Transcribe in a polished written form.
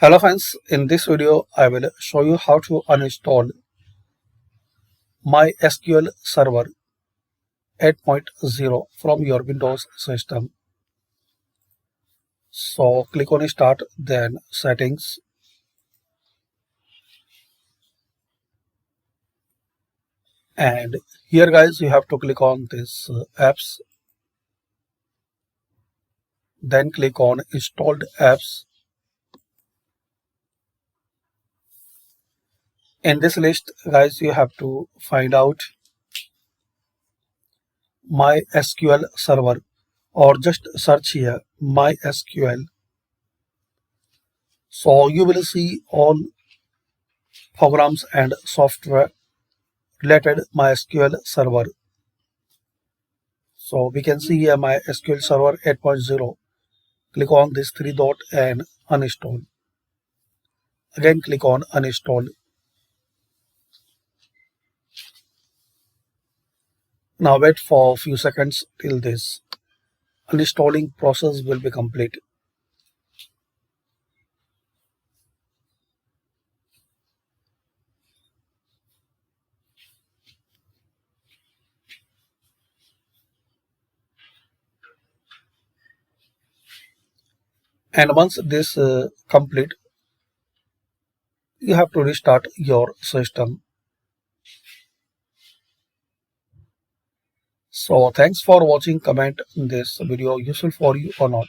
Hello friends, in this video I will show you how to uninstall MySQL Server 8.0 from your Windows system. So click on Start, then Settings, and here guys you have to click on this apps, then click on Installed Apps. In this list guys you have to find out MySQL Server or just search here MySQL. So you will see all programs and software related MySQL Server. So we can see here MySQL Server 8.0. Click on this three dot and uninstall. Again click on uninstall. Now wait for a few seconds till this uninstalling process will be complete. And once this complete, you have to restart your system. So thanks for watching. Comment this video useful for you or not.